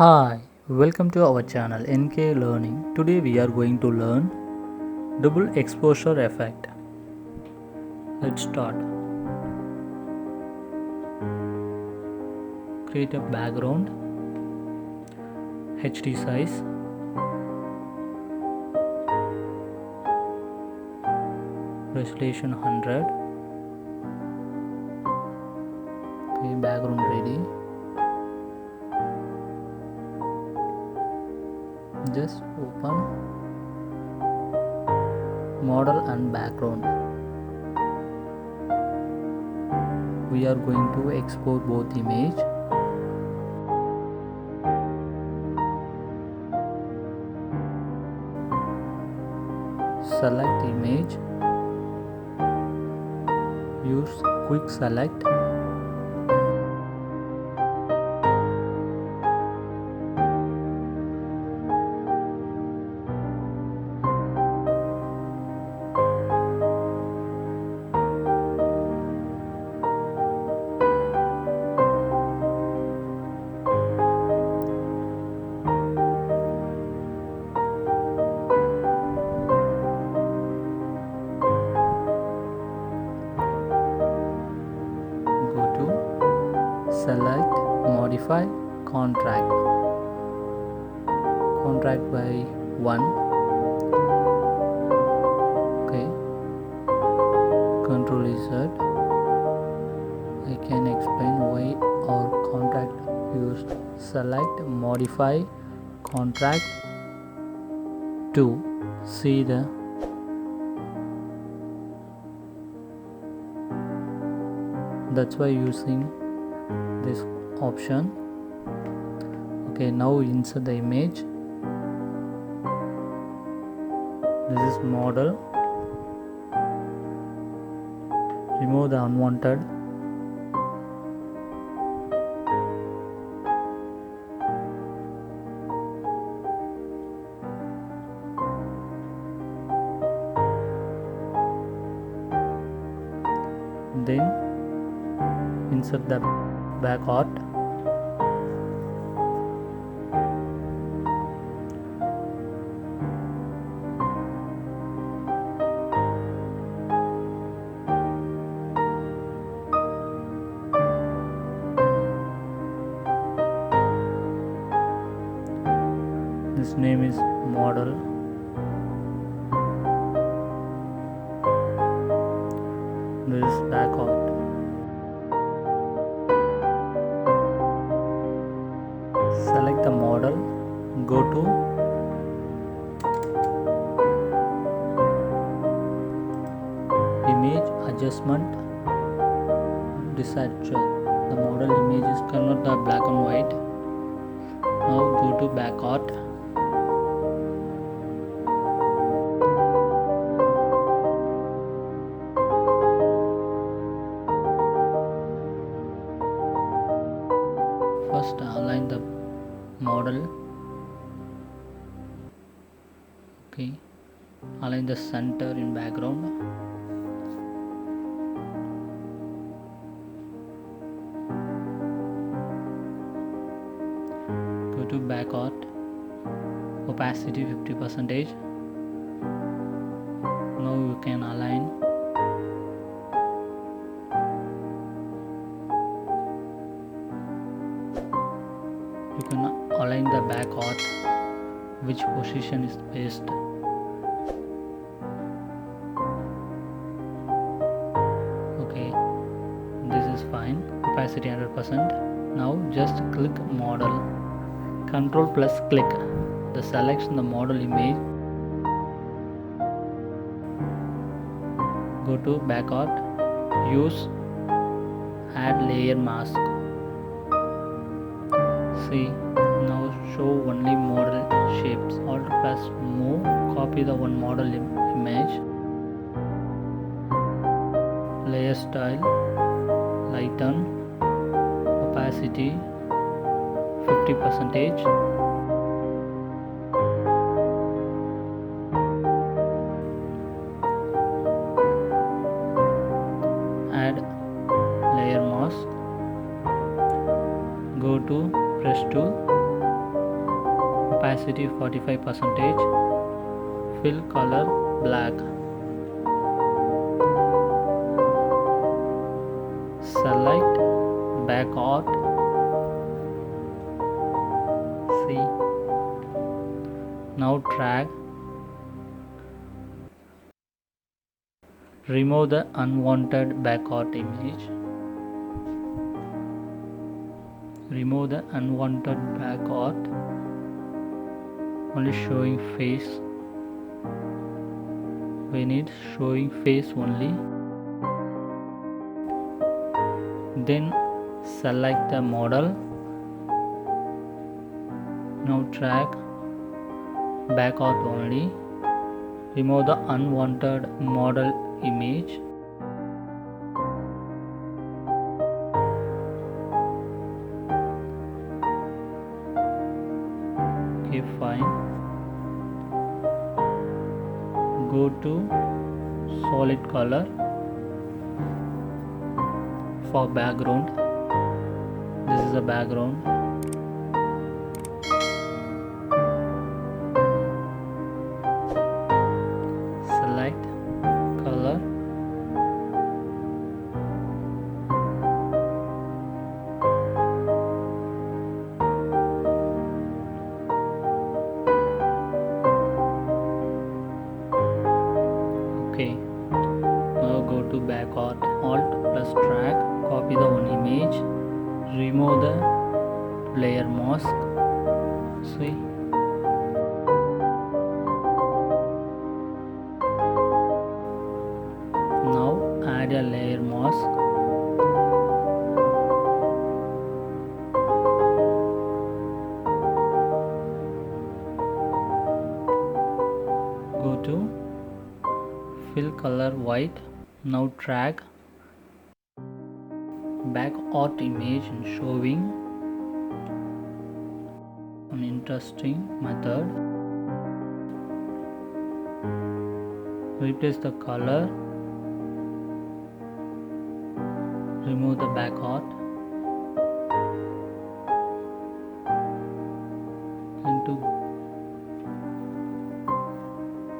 Hi, welcome to our channel NK Learning. Today we are going to learn double exposure effect. Let's start. Create a background, HD size, resolution 100. Okay, background ready. Just open model and background. We are going to export both image. Select image. Use quick select. Go to select modify contract by 1. Okay, control Z. I can explain why our contract used. Select modify contract to see the that's why using this option. Okay, now insert the image. This is model. Remove the unwanted. Then insert the back art. This name is model. This is back art. Select the model. Go to image adjustment. Desature. The model image is convert the black and white. Now go to back art. First align the model. Okay, align the center in background. Go to back art. Opacity 50%. Now you can align. You can align the back art, which position is best. Okay, this is fine. Opacity 100%. Now just click model. Control plus click. The selection the model image. Go to back art. Use add layer mask. See, now show only model shapes. Alt plus move. Copy the one model image. Layer style. Lighten. Opacity 50%. Add layer mask. Go to brush tool. opacity 45%, fill color black, select back art, see, now drag, remove the unwanted back art image, remove the unwanted back art, only showing face, we need showing face only. Then select the model, now drag back art only, remove the unwanted model image, okay, fine. Go to solid color for background, this is the background, select color, okay. Now go to back art, alt plus drag, copy the one image, remove the layer mask, see, now add a layer mask, go to fill color white, now drag back art image and showing an interesting method, replace the color, remove the back art, into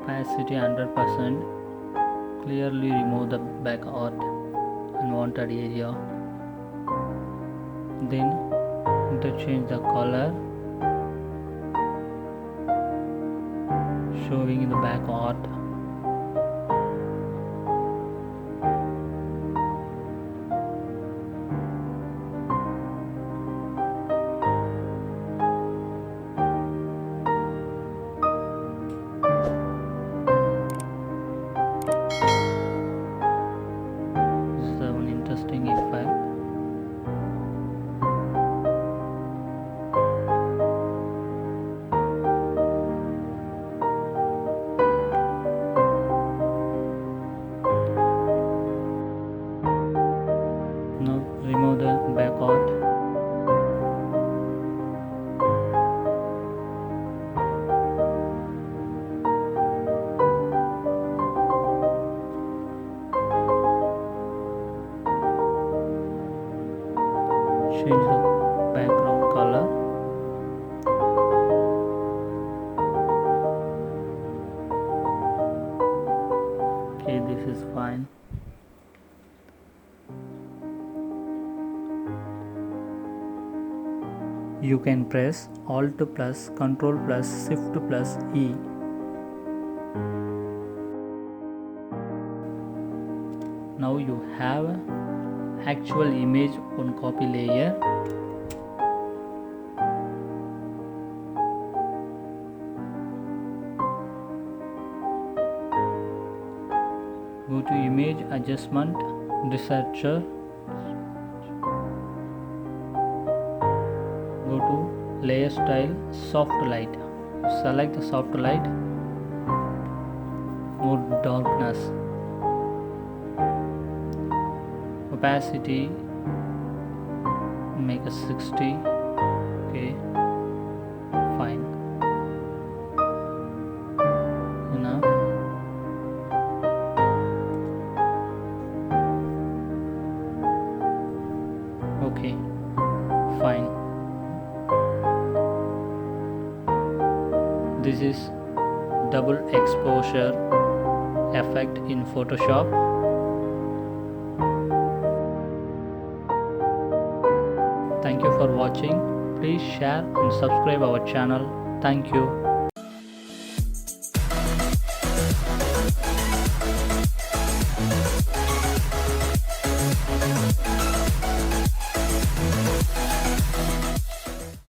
opacity 100%, clearly remove the back art, unwanted area, then interchange the color, showing in the back art, this is an interesting effect. Now remove the back art, change the background color, okay, this is fine. You can press Alt plus Control plus Shift plus E. Now you have actual image on copy layer. Go to image adjustment, researcher, go to layer style, soft light, select the soft light, more darkness, opacity make a 60, okay, fine, enough. Okay, fine. This is double exposure effect in Photoshop. Thank you for watching. Please share and subscribe our channel. Thank you.